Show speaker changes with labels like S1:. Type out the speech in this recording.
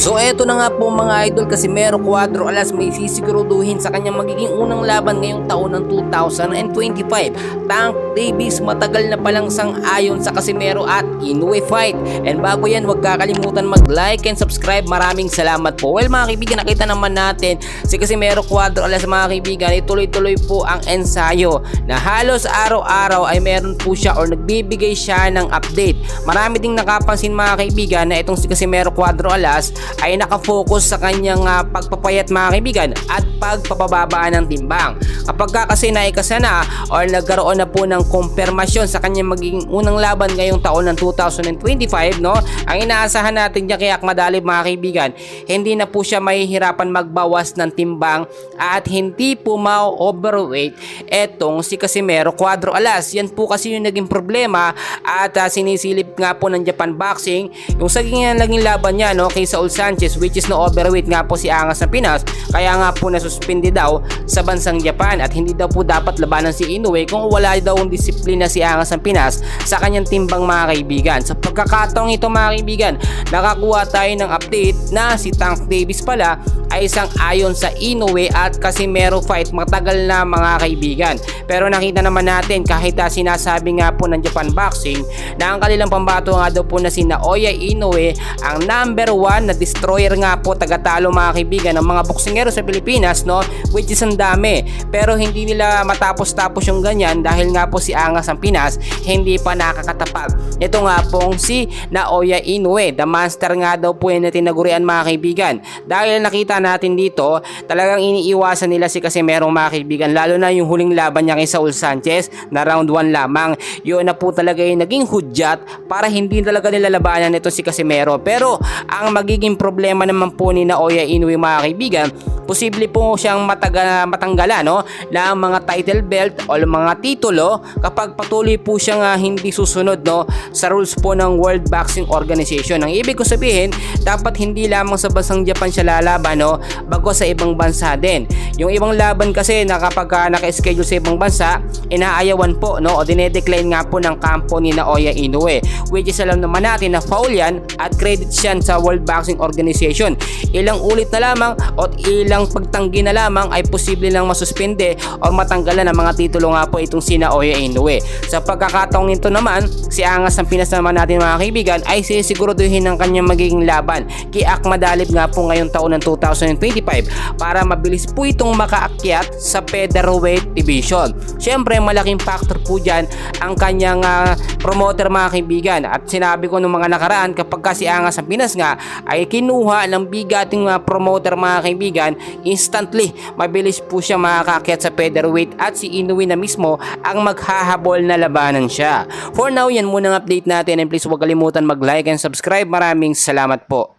S1: So eto na nga po mga idol, Casimero Cuadro Alas may sisiguraduhin sa kanyang magiging unang laban ngayong taon ng 2025. Tank Davis matagal na palang sang-ayon sa Casimero at Inoue fight. And bago yan, huwag kakalimutan mag-like and subscribe. Maraming salamat po. Well mga kaibigan, nakita naman natin si Casimero Cuadro Alas mga kaibigan, ituloy-tuloy po ang ensayo na halos araw-araw ay meron po siya or nagbibigay siya ng update. Marami ding nakapansin mga kaibigan na itong si Casimero Cuadro Alas ay nakafocus sa kanyang pagpapayat mga kaibigan at pagpapababa ng timbang. Kapag kasi naikasa na or nagkaroon na po ng konfirmasyon sa kanyang magiging unang laban ngayong taon ng 2025, no, ang inaasahan natin diyan kay Akmadalib mga kaibigan, hindi na po siya mahihirapan magbawas ng timbang at hindi po ma-overweight etong si Casimero Cuadro Alas. Yan po kasi yung naging problema at sinisilip nga po ng Japan Boxing yung naging laban niya, no, kay Saul Sanchez, which is no overweight nga po si Angas ng Pinas, kaya nga po nasuspindi daw sa bansang Japan at hindi daw po dapat labanan si Inoue kung wala daw ang disiplina si Angas ng Pinas sa kanyang timbang mga kaibigan. Sa pagkakataong ito mga kaibigan, nakakuha tayo ng update na si Tank Davis pala ay isang ayon sa Inoue at Casimero fight matagal na mga kaibigan. Pero nakita naman natin kahit sinasabi nga po ng Japan Boxing na ang kanilang pambato nga daw po na si Naoya Inoue ang number 1 na destroyer nga po, tagatalo mga kaibigan ng mga boksingero sa Pilipinas, no, which is ang dami. Pero hindi nila matapos-tapos yung ganyan dahil nga po si Angas ng Pinas hindi pa nakakatapat. Ito nga pong si Naoya Inoue, the monster nga daw po yan na tinagurian mga kaibigan. Dahil nakita natin dito, talagang iniiwasan nila si Casimero mga kaibigan, lalo na yung huling laban niya kay Saul Sanchez na round 1 lamang. Yun na po talaga yung naging hudyat para hindi talaga nilalabanan nito si Casimero. Pero ang magiging problema naman po ni Naoya Inoue mga kaibigan, posible po siyang matanggalan, no, ng mga title belt o mga titulo kapag patuloy po siyang hindi susunod, no, sa rules po ng World Boxing Organization. Ang ibig ko sabihin, dapat hindi lamang sa bansang Japan siya lalaban, no, bago sa ibang bansa din. Yung ibang laban kasi na kapag naka-schedule sa ibang bansa, inaayawan po, no, o dinedecline nga po ng kampo ni Naoya Inoue, which is alam naman natin na foul yan at credit siyan sa World Boxing Organization. Ilang ulit na lamang o ilang pagtanggi na lamang ay posible lang masuspende o matanggalan ng mga titulo nga po itong si Naoya Inoue. Sa pagkakataong nito naman, si Angas ng Pinas naman natin mga kaibigan ay sisiguraduhin ng kanyang magiging laban kay Akmadalib nga po ngayong taon ng 2025 para mabilis po itong makaakyat sa featherweight division. Siyempre malaking factor po dyan ang kanyang promoter mga kaibigan, at sinabi ko nung mga nakaraan kapag si Angas ng Pinas nga ay kinuha ng bigating promoter mga kaibigan, instantly mabilis po siya makakakyat sa featherweight at si Inoue na mismo ang maghahabol na labanan siya. For now, yan muna ang update natin, and please huwag kalimutan mag-like and subscribe. Maraming salamat po.